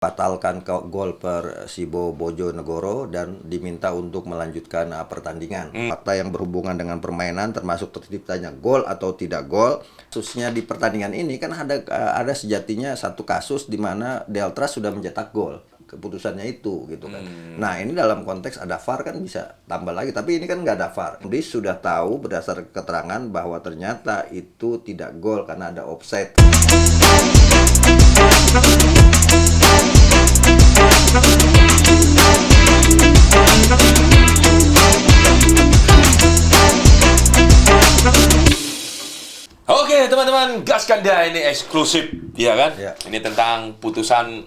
batalkan gol Persibo Bojonegoro dan diminta untuk melanjutkan pertandingan. Fakta yang berhubungan dengan permainan termasuk terciptanya gol atau tidak gol. Kasusnya di pertandingan ini kan ada sejatinya satu kasus di mana Deltras sudah mencetak gol. Keputusannya itu gitu kan. Nah, ini dalam konteks ada VAR kan bisa tambah lagi, tapi ini kan nggak ada VAR. Jadi sudah tahu berdasar keterangan bahwa ternyata itu tidak gol karena ada offside. Oke teman-teman, gaskan dia, ini eksklusif, ya kan? Ya. Ini tentang putusan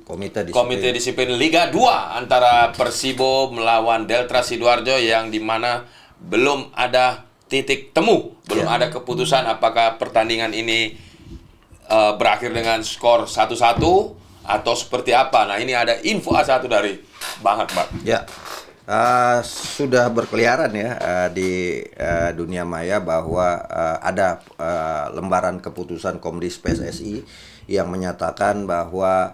Komite Disiplin Liga 2 antara Persibo melawan Deltras Sidoarjo yang dimana belum ada titik temu, belum ada keputusan apakah pertandingan ini berakhir dengan skor 1-1 atau seperti apa. Nah, ini ada info A1 dari Bang Akbar. Ya, sudah berkeliaran ya di dunia maya bahwa ada lembaran keputusan Komdis PSSI yang menyatakan bahwa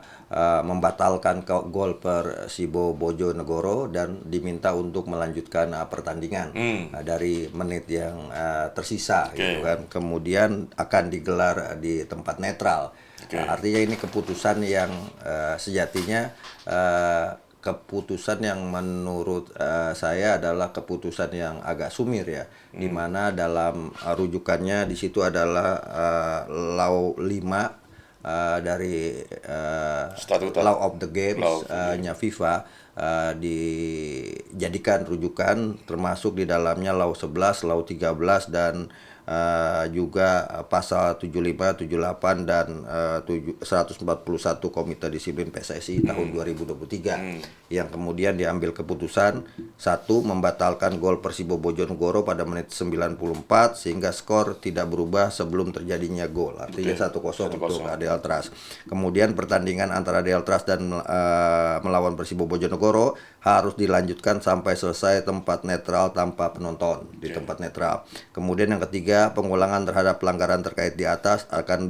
membatalkan gol Persibo Bojonegoro dan diminta untuk melanjutkan pertandingan dari menit yang tersisa, gitu kan. Kemudian akan digelar di tempat netral. Artinya ini keputusan yang sejatinya keputusan yang menurut saya adalah keputusan yang agak sumir ya, di mana dalam rujukannya di situ adalah Law 5 dari Law of the Games nya FIFA, dijadikan rujukan, termasuk di dalamnya Law 11, Law 13 dan juga pasal 75, 78 dan 141 Komite Disiplin PSSI tahun 2023 yang kemudian diambil keputusan satu, membatalkan gol Persibo Bojonegoro pada menit 94 sehingga skor tidak berubah sebelum terjadinya gol, artinya 1-0 untuk Deltras. Kemudian pertandingan antara Deltras dan melawan Persibo Bojonegoro harus dilanjutkan sampai selesai tempat netral tanpa penonton di tempat netral. Kemudian yang ketiga, pengulangan terhadap pelanggaran terkait di atas akan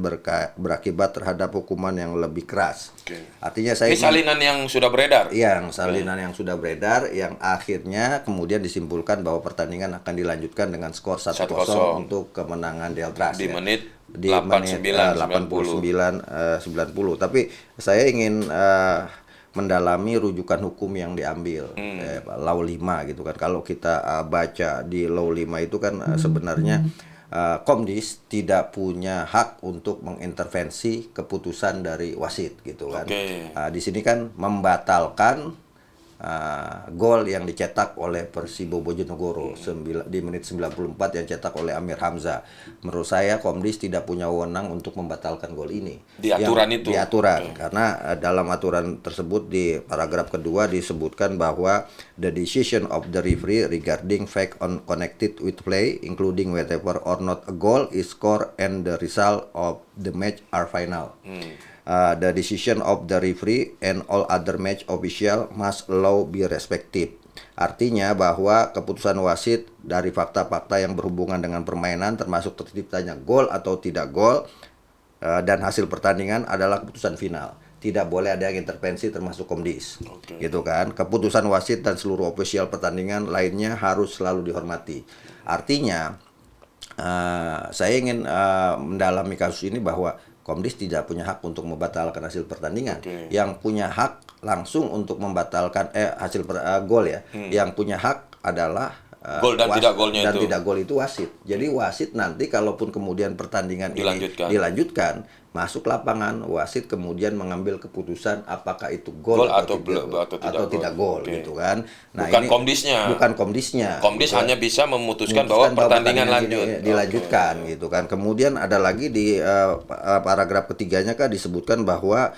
berakibat terhadap hukuman yang lebih keras. Artinya saya ini salinan yang sudah beredar. Yang salinan yang sudah beredar yang akhirnya kemudian disimpulkan bahwa pertandingan akan dilanjutkan dengan skor 1-0 untuk kemenangan Deltras di menit di 89 90. Tapi saya ingin mendalami rujukan hukum yang diambil Law 5 gitu kan. Kalau kita baca di Law 5 itu kan sebenarnya Komdis tidak punya hak untuk mengintervensi keputusan dari wasit gitu kan. Di sini kan membatalkan gol yang dicetak oleh Persibo Bojonegoro di menit 94 yang cetak oleh Amir Hamzah. Menurut saya Komdis tidak punya wewenang untuk membatalkan gol ini. Di aturan itu. Di aturan, karena dalam aturan tersebut di paragraf kedua disebutkan bahwa the decision of the referee regarding fact on connected with play, including whether or not a goal is scored and the result of the match are final. The decision of the referee and all other match official must allow be respected. Artinya bahwa keputusan wasit dari fakta-fakta yang berhubungan dengan permainan termasuk terciptanya gol atau tidak gol dan hasil pertandingan adalah keputusan final. Tidak boleh ada yang intervensi termasuk Komdis. Gitu kan. Keputusan wasit dan seluruh official pertandingan lainnya harus selalu dihormati. Artinya saya ingin mendalami kasus ini bahwa Komdis tidak punya hak untuk membatalkan hasil pertandingan. Yang punya hak langsung untuk membatalkan hasil gol ya. Yang punya hak adalah gol dan tidak golnya dan itu. tidak gol itu wasit. Jadi wasit nanti kalaupun kemudian pertandingan ini dilanjutkan, masuk lapangan, wasit kemudian mengambil keputusan apakah itu gol atau tidak gol gitu kan. Nah, bukan ini Komdisnya. Bukan Komdisnya. Komdis hanya bisa memutuskan bahwa pertandingan dilanjutkan gitu kan. Kemudian ada lagi di paragraf ketiganya kan disebutkan bahwa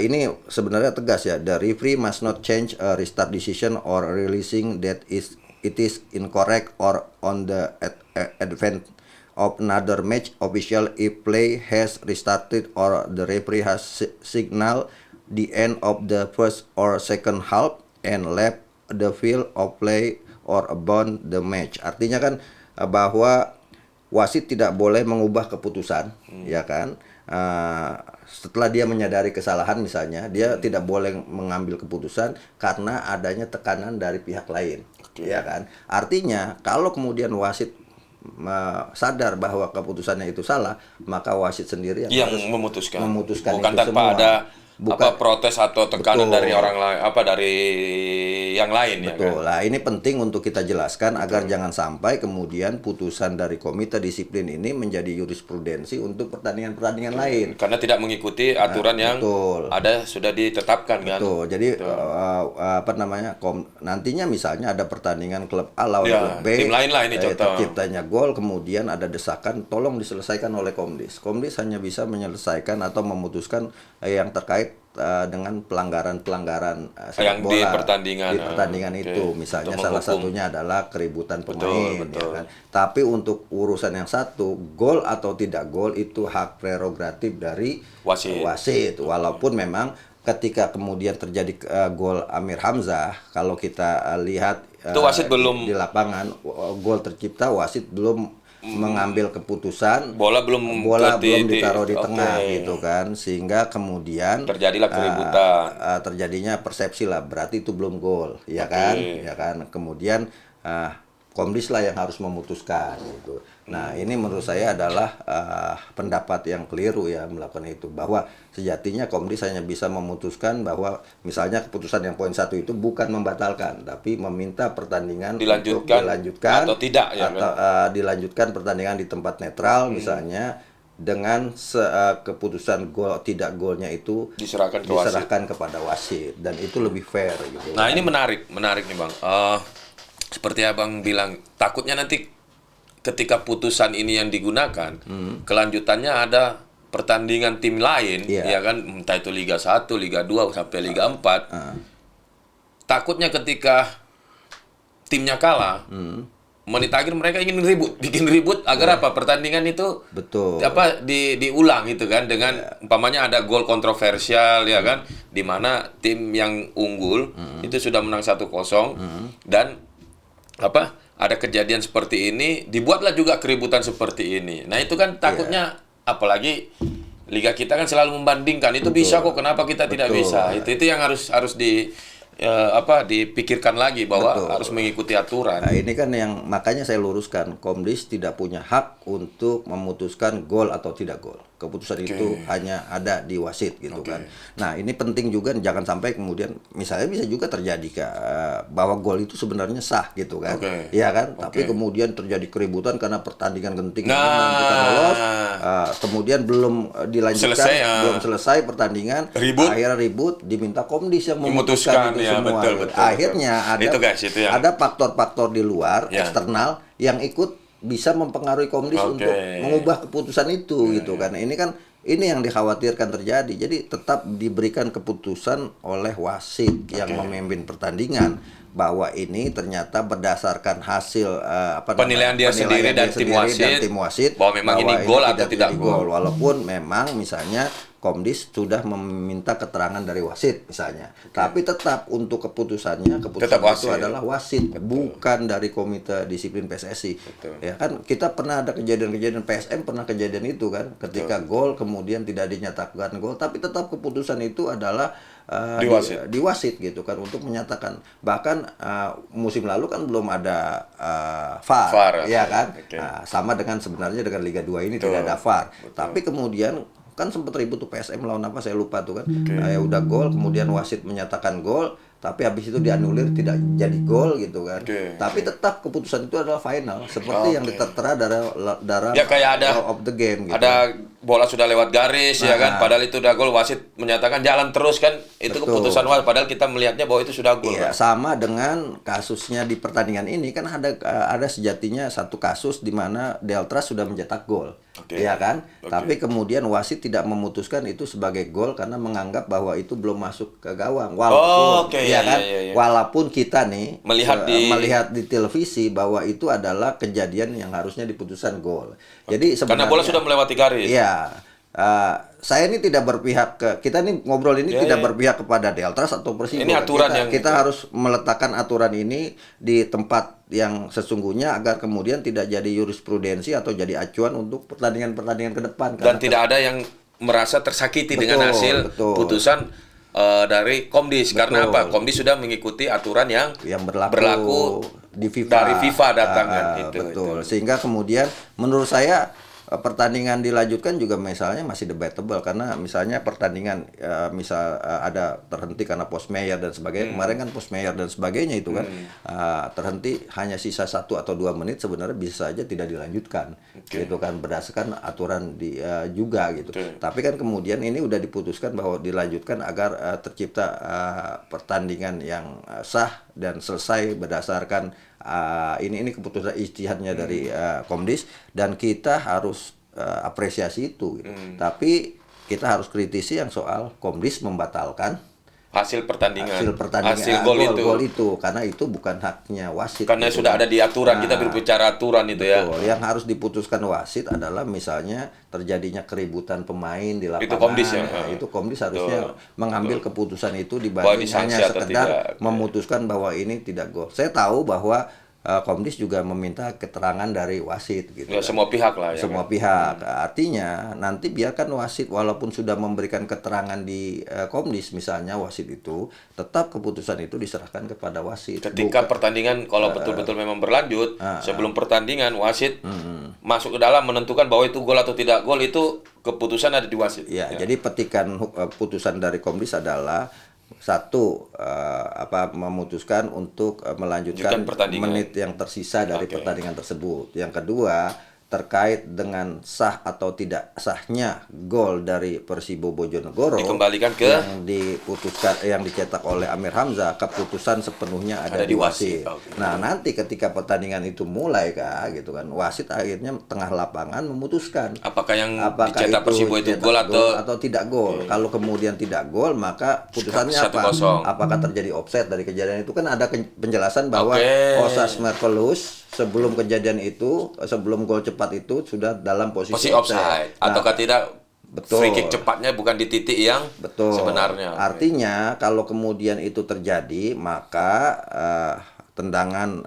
ini sebenarnya tegas ya, the referee must not change a restart decision or releasing that it is incorrect or on the advance of another match official if play has restarted or the referee has signaled the end of the first or second half and left the field of play or abandon the match. Artinya kan bahwa wasit tidak boleh mengubah keputusan, ya kan? setelah dia menyadari kesalahan misalnya, dia tidak boleh mengambil keputusan karena adanya tekanan dari pihak lain, ya kan? Artinya kalau kemudian wasit sadar bahwa keputusannya itu salah, maka wasit sendiri yang harus memutuskan bukan itu tanpa semua. ada protes atau tekanan Betul. dari orang lain, dari yang lain. Betul. Ya kan? Nah, ini penting untuk kita jelaskan agar jangan sampai kemudian putusan dari komite disiplin ini menjadi jurisprudensi untuk pertandingan-pertandingan lain. Karena tidak mengikuti aturan yang betul. ada sudah ditetapkan kan. Betul. Jadi nantinya misalnya ada pertandingan klub A lawan klub B, tim lain lah ini contoh. terciptanya gol, kemudian ada desakan tolong diselesaikan oleh Komdis. Komdis hanya bisa menyelesaikan atau memutuskan yang terkait dengan pelanggaran sepak yang bola di pertandingan, itu, misalnya salah satunya adalah keributan pemain, betul. ya kan. Tapi untuk urusan yang satu, gol atau tidak gol itu hak prerogatif dari wasit. Walaupun memang ketika kemudian terjadi gol Amir Hamzah, kalau kita lihat itu wasit belum di lapangan, gol tercipta, wasit belum mengambil keputusan, bola belum ditaruh di tengah gitu kan, sehingga kemudian terjadilah keributan, terjadinya persepsi lah, berarti itu belum gol, ya kan, kemudian Komdis lah yang harus memutuskan gitu. Nah, ini menurut saya adalah pendapat yang keliru ya melakukan itu, bahwa sejatinya Komdis hanya bisa memutuskan bahwa misalnya keputusan yang poin 1 itu bukan membatalkan, tapi meminta pertandingan dilanjutkan atau tidak, ya atau dilanjutkan pertandingan di tempat netral misalnya, dengan keputusan gol tidak golnya itu diserahkan kepada wasit, dan itu lebih fair gitu. Nah, ini menarik nih Bang. Seperti Abang bilang, takutnya nanti ketika putusan ini yang digunakan, kelanjutannya ada pertandingan tim lain, ya kan, entah itu Liga 1, Liga 2 sampai Liga 4. Takutnya ketika timnya kalah, menit akhir mereka ingin bikin ribut agar pertandingan itu diulang gitu kan, dengan umpamanya ada gol kontroversial, ya kan, di mana tim yang unggul itu sudah menang 1-0 dan ada kejadian seperti ini, dibuatlah juga keributan seperti ini. Nah, itu kan takutnya, apalagi liga kita kan selalu membandingkan, itu bisa kok, kenapa kita tidak bisa? Itu yang harus dipikirkan lagi, bahwa harus mengikuti aturan. Nah, ini kan yang makanya saya luruskan, Komdis tidak punya hak untuk memutuskan gol atau tidak gol. Keputusan itu hanya ada di wasit gitu kan. Nah, ini penting juga, jangan sampai kemudian misalnya bisa juga terjadi bahwa gol itu sebenarnya sah gitu kan. Iya kan? Tapi kemudian terjadi keributan karena pertandingan genting menentukan lolos, kemudian belum dilanjutkan, belum selesai pertandingan, akhirnya ribut, diminta Komdis yang memutuskan itu semua. Betul. Akhirnya ada faktor-faktor di luar eksternal yang ikut bisa mempengaruhi Komdis untuk mengubah keputusan itu gitu kan. Ini yang dikhawatirkan terjadi. Jadi tetap diberikan keputusan oleh wasit yang memimpin pertandingan, bahwa ini ternyata berdasarkan hasil penilaian dia sendiri dan tim wasit, bahwa memang ini gol atau tidak gol. Walaupun memang misalnya Komdis sudah meminta keterangan dari wasit misalnya, tapi tetap untuk keputusan itu adalah wasit, bukan dari komite disiplin PSSI. Ya kan, kita pernah ada kejadian PSM pernah kejadian itu kan, ketika gol kemudian tidak dinyatakan gol, tapi tetap keputusan itu adalah di wasit gitu kan, untuk menyatakan. Bahkan musim lalu kan belum ada VAR, ya kan. Sama dengan sebenarnya dengan Liga 2 ini tidak ada VAR. Tapi kemudian kan sempat ribut tuh PSM lawan apa saya lupa tuh kan. Ya udah gol, kemudian wasit menyatakan gol, tapi habis itu dianulir tidak jadi gol gitu kan. Tapi tetap keputusan itu adalah final, seperti yang tertera dalam kayak ada law of the game gitu. Ada bola sudah lewat garis, ya kan, padahal itu udah gol, wasit menyatakan jalan terus kan, itu keputusan wasit, padahal kita melihatnya bahwa itu sudah gol. Iya, sama dengan kasusnya di pertandingan ini kan, ada sejatinya satu kasus di mana Delta sudah mencetak gol. Ya kan? Tapi kemudian wasit tidak memutuskan itu sebagai gol karena menganggap bahwa itu belum masuk ke gawang. Walaupun walaupun kita nih melihat di televisi bahwa itu adalah kejadian yang harusnya diputuskan gol. Jadi sebenarnya karena bola sudah melewati garis. Iya. Saya ini tidak berpihak kita nih ngobrol ini tidak berpihak kepada Deltras atau Persibo. Ini aturan kita harus meletakkan aturan ini di tempat yang sesungguhnya, agar kemudian tidak jadi jurisprudensi atau jadi acuan untuk pertandingan-pertandingan ke depan. Dan tidak ada yang merasa tersakiti Betul, dengan hasil betul. putusan dari Komdis. Karena apa? Komdis sudah mengikuti aturan yang berlaku di FIFA. dari FIFA datang kan. Betul. Sehingga kemudian menurut saya pertandingan dilanjutkan juga misalnya masih debatable karena misalnya pertandingan ada terhenti karena post mayor dan sebagainya. Kemarin kan post mayor dan sebagainya itu kan terhenti hanya sisa 1 atau 2 menit, sebenarnya bisa saja tidak dilanjutkan. Gitu kan, berdasarkan aturan juga gitu. Tapi kan kemudian ini udah diputuskan bahwa dilanjutkan agar tercipta pertandingan yang sah dan selesai berdasarkan ini keputusan ijtihadnya dari Komdis, dan kita harus apresiasi itu gitu. Tapi kita harus kritisi yang soal Komdis membatalkan hasil pertandingan, hasil gol itu karena itu bukan haknya wasit. Karena gitu. sudah ada di aturan, kita berbicara aturan itu betul. ya. Yang harus diputuskan wasit adalah misalnya terjadinya keributan pemain di lapangan. Itu Komdis ya. Itu Komdis harusnya mengambil keputusan itu dibanding hanya sekedar memutuskan bahwa ini tidak gol. Saya tahu bahwa Komdis juga meminta keterangan dari wasit gitu. Ya, semua pihak lah ya. Semua pihak. Artinya nanti biarkan wasit walaupun sudah memberikan keterangan di Komdis misalnya, wasit itu tetap keputusan itu diserahkan kepada wasit. Ketika pertandingan kalau betul-betul memang berlanjut, sebelum pertandingan wasit masuk ke dalam menentukan bahwa itu gol atau tidak gol, itu keputusan ada di wasit. Ya. Jadi petikan putusan dari Komdis adalah satu memutuskan untuk melanjutkan menit yang tersisa dari pertandingan tersebut. Yang kedua, terkait dengan sah atau tidak sahnya gol dari Persibo Bojonegoro dikembalikan ke yang dicetak oleh Amir Hamzah, keputusan sepenuhnya ada di wasit. Nah, nanti ketika pertandingan itu mulai gitu kan, wasit akhirnya tengah lapangan memutuskan apakah yang dicetak Persibo itu gol atau tidak gol. Kalau kemudian tidak gol, maka putusannya apa? Apakah terjadi offside dari kejadian itu? Kan ada penjelasan bahwa Osas Merkelus sebelum kejadian itu, sebelum gol cepat itu sudah dalam posisi offside. Ataukah tidak? Betul. Free kick cepatnya bukan di titik yang sebenarnya. Artinya kalau kemudian itu terjadi, maka tendangan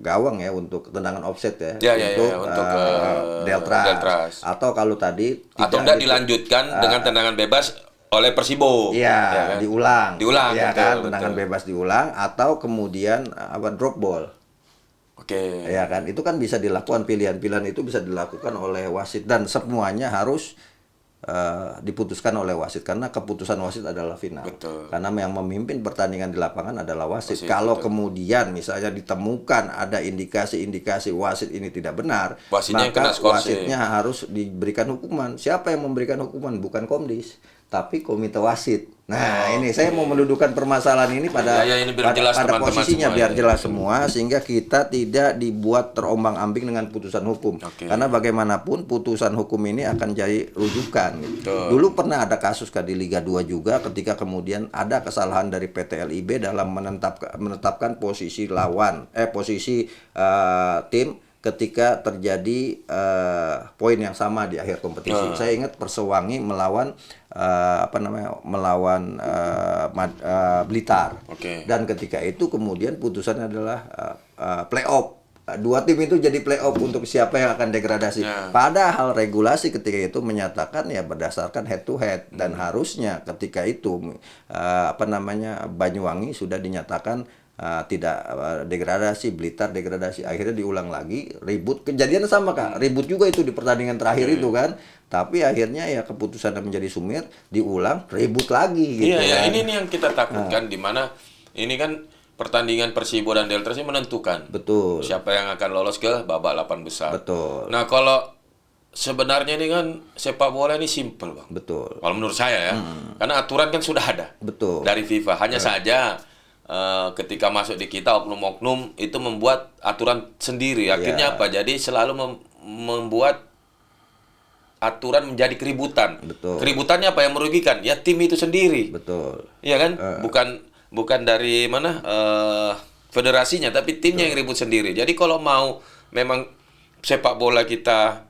gawang ya, untuk tendangan offset untuk Deltras. Atau kalau tadi tidak dilanjutkan dengan tendangan bebas oleh Persibo. Iya, diulang. Ya kan, tendangan betul. bebas diulang atau kemudian drop ball. Oke. Ya kan, itu kan bisa dilakukan, pilihan-pilihan itu bisa dilakukan oleh wasit, dan semuanya harus diputuskan oleh wasit karena keputusan wasit adalah final. Betul. Karena yang memimpin pertandingan di lapangan adalah wasit. Kalau kemudian misalnya ditemukan ada indikasi-indikasi wasit ini tidak benar, maka wasitnya harus diberikan hukuman. Siapa yang memberikan hukuman? Bukan Komdis, tapi komite wasit. Nah, ini saya mau mendudukan permasalahan ini pada posisinya biar jelas semua, sehingga kita tidak dibuat terombang-ambing dengan putusan hukum. Karena bagaimanapun putusan hukum ini akan jadi rujukan. Dulu pernah ada kasus di Liga 2 juga, ketika kemudian ada kesalahan dari PT LIB dalam menetapkan posisi tim ketika terjadi poin yang sama di akhir kompetisi. Saya ingat Persewangi melawan Blitar. Dan ketika itu kemudian putusannya adalah playoff. Dua tim itu jadi playoff untuk siapa yang akan degradasi. Padahal regulasi ketika itu menyatakan ya berdasarkan head to head, dan harusnya ketika itu Banyuwangi sudah dinyatakan tidak degradasi, Blitar degradasi. Akhirnya diulang lagi, ribut, kejadian sama ribut juga itu di pertandingan terakhir itu kan. Tapi akhirnya ya keputusannya menjadi sumir, diulang, ribut lagi gitu. Iya, ini yang kita takutkan, di mana ini kan pertandingan Persibo dan Deltras ini menentukan siapa yang akan lolos ke babak 8 besar. Nah, kalau sebenarnya ini kan sepak bola ini simple, Bang. Kalau menurut saya ya. Karena aturan kan sudah ada. Dari FIFA. Hanya saja ketika masuk di kita, oknum-oknum itu membuat aturan sendiri. Akhirnya apa? Jadi selalu membuat aturan menjadi keributan. Keributannya apa yang merugikan? Ya tim itu sendiri. Iya kan? Bukan dari mana federasinya, tapi timnya yang ribut sendiri. Jadi kalau mau memang sepak bola kita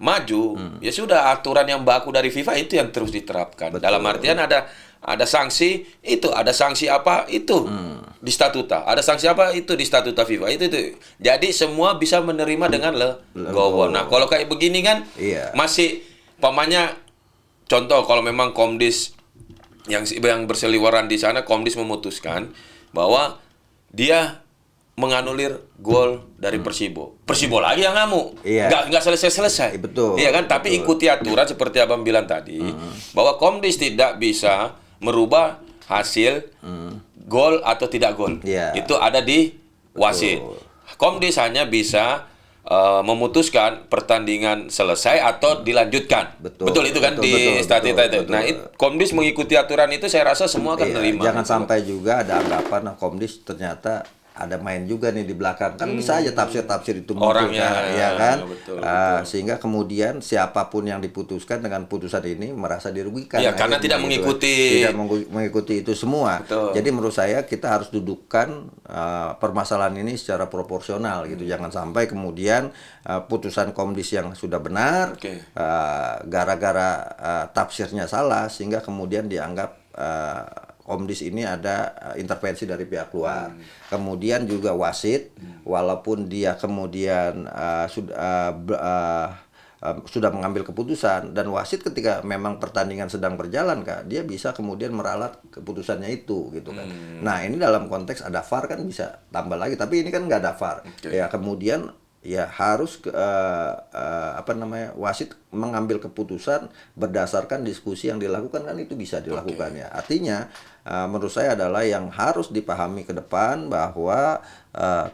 maju, ya sudah aturan yang baku dari FIFA itu yang terus diterapkan. Betul. Dalam artian ada sanksi itu, ada sanksi apa itu di statuta, ada sanksi apa itu di statuta FIFA itu. Jadi semua bisa menerima dengan legowo. Nah kalau kayak begini kan Iya. masih pamannya contoh kalau memang Komdis yang berseliweran di sana, Komdis memutuskan bahwa dia menganulir gol dari Persibo. Persibo lagi yang ngamuk. Iya. Nggak selesai-selesai. Betul. Iya kan? Tapi Betul. ikuti aturan seperti Abang bilang tadi, bahwa Komdis tidak bisa merubah hasil gol atau tidak gol. Iya. Itu ada di wasit. Komdis hanya bisa memutuskan pertandingan selesai atau dilanjutkan. Betul. Itu kan Betul, di betul, statuta betul, itu. Nah, betul. Komdis mengikuti aturan itu saya rasa semua akan Iya, menerima. jangan sampai juga ada anggapan Komdis ternyata ada main juga nih di belakang, kan bisa aja tafsir-tafsir itu muncul, Orangnya, kan, ya kan. betul. Sehingga kemudian siapapun yang diputuskan dengan putusan ini merasa dirugikan. Iya, karena akhirnya tidak gitu kan. mengikuti- tidak mengikuti itu semua. Betul. Jadi menurut saya kita harus dudukkan permasalahan ini secara proporsional gitu. Jangan sampai kemudian putusan Komdis yang sudah benar Oke. gara-gara tafsirnya salah sehingga kemudian dianggap Komdis ini ada intervensi dari pihak luar. Kemudian juga wasit, walaupun dia kemudian sudah mengambil keputusan, dan wasit ketika memang pertandingan sedang berjalan, Kak, dia bisa kemudian meralat keputusannya itu gitu kan. Nah, ini dalam konteks ada VAR kan bisa tambah lagi, tapi ini kan nggak ada VAR. Oke. Ya kemudian ya harus wasit mengambil keputusan berdasarkan diskusi yang dilakukan, kan itu bisa dilakukan ya. Artinya menurut saya adalah yang harus dipahami ke depan bahwa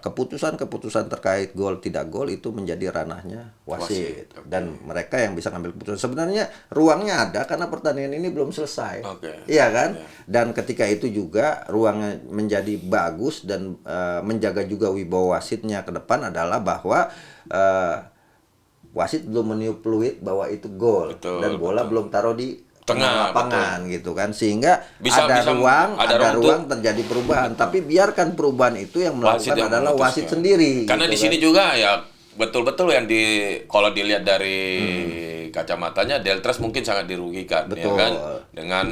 keputusan-keputusan terkait gol tidak gol itu menjadi ranahnya wasit. Oke. Dan mereka yang bisa ngambil keputusan. Sebenarnya ruangnya ada karena pertandingan ini belum selesai. Oke. Iya kan? Iya. Dan ketika itu juga ruangnya menjadi bagus dan menjaga juga wibawa wasitnya ke depan adalah bahwa wasit belum meniup peluit bahwa itu gol. Betul, Dan bola belum taruh di Tengah, lapangan gitu kan, sehingga Bisa- ada bisa- ruang ada ruang untuk- terjadi perubahan, tapi biarkan perubahan itu yang melakukan yang adalah memutuskan. wasit sendiri Karena gitu di sini kan. juga ya betul-betul yang kalau dilihat dari kacamatanya Deltras mungkin sangat dirugikan, ya Betul. kan, dengan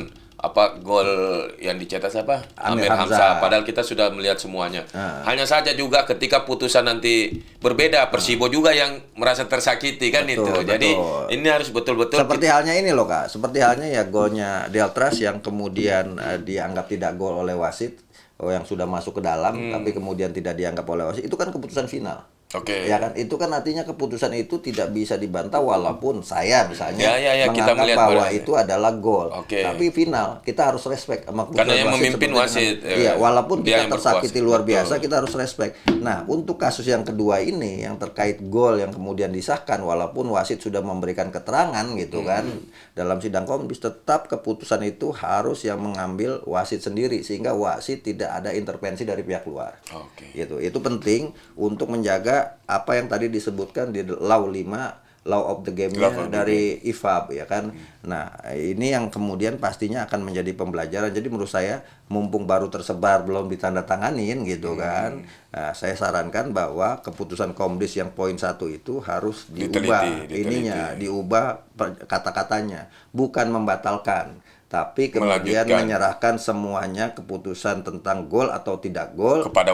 gol yang dicetak siapa? Amir Hamzah. Hamzah. Padahal kita sudah melihat semuanya. Hanya saja juga ketika putusan nanti berbeda, Persibo juga yang merasa tersakiti kan. Betul, itu. Jadi betul. ini harus betul-betul Seperti halnya ini loh, Kak. Seperti halnya ya golnya Deltras yang kemudian dianggap tidak gol oleh wasit, yang sudah masuk ke dalam tapi kemudian tidak dianggap oleh wasit. Itu kan keputusan final. Oke. Ya kan, itu kan artinya keputusan itu tidak bisa dibantah walaupun saya misalnya Ya, kita menganggap melihat bahwa bolanya. itu adalah gol. Oke. Tapi final kita harus respect sama keputusan Karena yang memimpin seperti wasit, dengan- Iya, walaupun dia kita yang tersakiti berkuasa. luar Betul. biasa, kita harus respect. Nah, untuk kasus yang kedua ini yang terkait gol yang kemudian disahkan walaupun wasit sudah memberikan keterangan gitu kan dalam sidang Komdis, tetap keputusan itu harus yang mengambil wasit sendiri sehingga wasit tidak ada intervensi dari pihak luar. Oke. Gitu. Itu penting untuk menjaga apa yang tadi disebutkan di Law 5, Law of the Game-nya Law of the dari IFAB ya kan. Nah, ini yang kemudian pastinya akan menjadi pembelajaran. Jadi menurut saya mumpung baru tersebar belum ditandatanganin gitu kan. Nah, saya sarankan bahwa keputusan Komdis yang poin 1 itu harus diubah Diteliti. ininya, diubah kata-katanya, bukan membatalkan. Tapi kemudian Melanjutkan. menyerahkan semuanya keputusan tentang gol atau tidak gol Kepada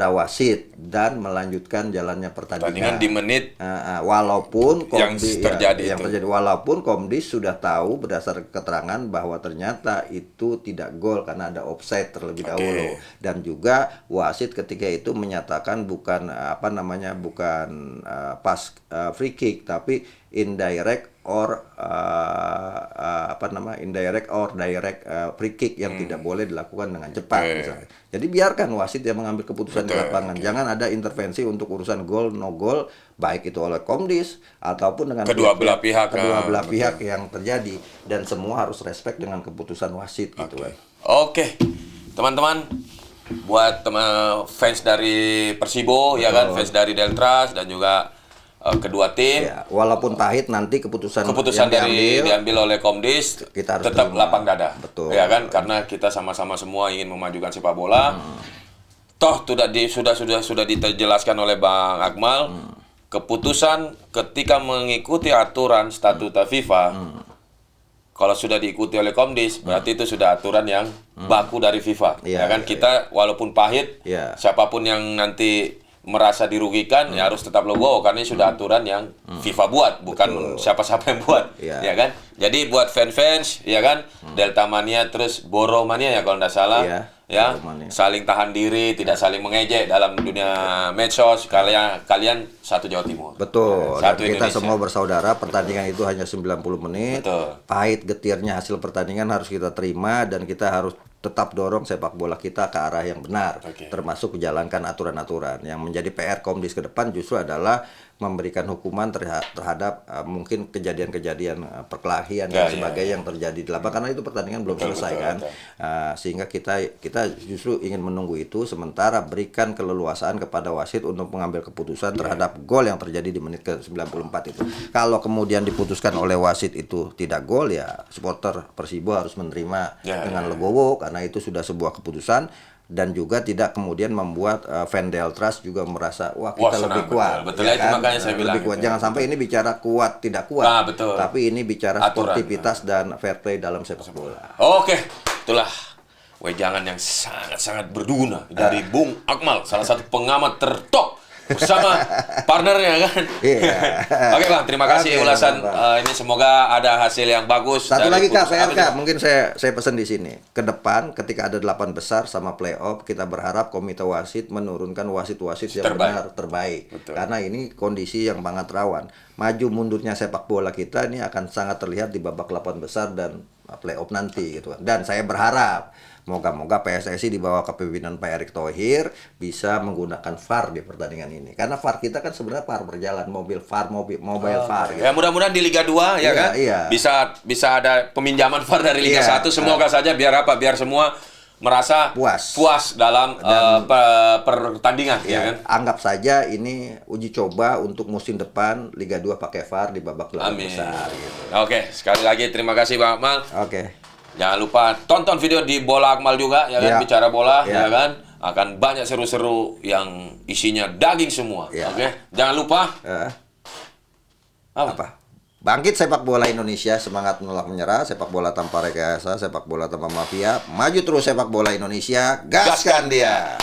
wasit. dan melanjutkan jalannya pertandingan. Pertandingan di menit Walaupun yang Komdis terjadi itu. walaupun Komdis sudah tahu berdasarkan keterangan bahwa ternyata itu tidak gol karena ada offside terlebih Oke. dahulu, dan juga wasit ketika itu menyatakan bukan pas free kick tapi indirect or direct free kick yang tidak boleh dilakukan dengan cepat Oke. misalnya. Jadi biarkan wasit yang mengambil keputusan di Betul, lapangan. Jangan ada intervensi untuk urusan gol no gol baik itu oleh Komdis ataupun dengan Kedua belah pihak, kedua belah betul. pihak yang terjadi, dan semua harus respect dengan keputusan wasit gitu kan. Oke, teman-teman, buat fans dari Persibo, ya kan, fans dari Deltras dan juga kedua tim, Ya, walaupun pahit nanti keputusan keputusan yang diambil oleh Komdis, Kita harus tetap terima. lapang dada, Betul. ya kan, karena kita sama-sama semua ingin memajukan sepak bola. Toh sudah dijelaskan oleh Bang Akmal. keputusan ketika mengikuti aturan statuta FIFA, kalau sudah diikuti oleh Komdis, berarti itu sudah aturan yang baku dari FIFA. Iya, Ya kan iya, kita walaupun pahit, Iya. siapapun yang nanti merasa dirugikan ya harus tetap legowo karena ini sudah aturan yang FIFA buat, bukan siapa-siapa yang buat. Iya. Ya kan? Jadi buat fans-fans, ya kan? Delta Mania terus Boro Mania ya kalau nggak salah. Iya, Ya, Boro Mania. saling tahan diri, tidak saling mengejek dalam dunia medsos. Kalian satu Jawa Timur. Betul. Satu Dan kita Indonesia. semua bersaudara, pertandingan itu hanya 90 menit. Betul. Pahit getirnya hasil pertandingan harus kita terima dan kita harus tetap dorong sepak bola kita ke arah yang benar, Oke. termasuk menjalankan aturan-aturan. Yang menjadi PR Komdis ke depan justru adalah memberikan hukuman terhadap mungkin kejadian-kejadian perkelahian Ya, dan sebagainya yang terjadi di lapangan karena itu pertandingan belum selesai kan. Sehingga kita justru ingin menunggu itu sementara berikan keleluasaan kepada wasit untuk mengambil keputusan terhadap gol yang terjadi di menit ke-94 itu. Kalau kemudian diputuskan oleh wasit itu tidak gol ya supporter Persibo harus menerima dengan legowo karena itu sudah sebuah keputusan. Dan juga tidak kemudian membuat fan Deltras juga merasa wah kita lebih kuat. Betul, itu makanya saya bilang. Lebih kuat. Jangan sampai ini bicara kuat tidak kuat. Nah, betul. Tapi ini bicara Aturan. sportivitas dan fair play dalam sepak bola. Oke, itulah wejangan yang sangat-sangat berguna dari Bung Akmal, salah satu pengamat tertop bersama partnernya kan. Iya. Oke Bang, terima kasih Oke, ulasan Bang. ini semoga ada hasil yang bagus. Satu dari lagi Kak, putusan. PRK, mungkin saya pesan di sini. Ke depan ketika ada 8 besar sama playoff, kita berharap komite wasit menurunkan wasit-wasit yang benar terbaik. Betul. Karena ini kondisi yang sangat rawan. Maju mundurnya sepak bola kita ini akan sangat terlihat di babak 8 besar dan playoff nanti gitu kan. Dan saya berharap moga-moga PSSI di bawah kepemimpinan Pak Erick Thohir bisa menggunakan VAR di pertandingan ini. Karena VAR kita kan sebenarnya VAR berjalan, mobile VAR gitu. Ya mudah-mudahan di Liga 2 ya Iya, kan iya. bisa ada peminjaman VAR dari Liga Iya. 1. Semoga saja biar apa? Biar semua merasa Puas. dalam pertandingan ya kan. Anggap saja ini uji coba untuk musim depan Liga 2 pakai VAR di babak 8 Amin. besar gitu. Oke, sekali lagi terima kasih Bang Akmal. Oke. Jangan lupa tonton video di Bola Akmal juga ya kan, Ya. bicara bola Ya. ya kan. Akan banyak seru-seru yang isinya daging semua. Ya. Oke. Jangan lupa Apa? Bangkit sepak bola Indonesia, semangat menolak menyerah, sepak bola tanpa rekayasa, sepak bola tanpa mafia, maju terus sepak bola Indonesia, gaskan dia.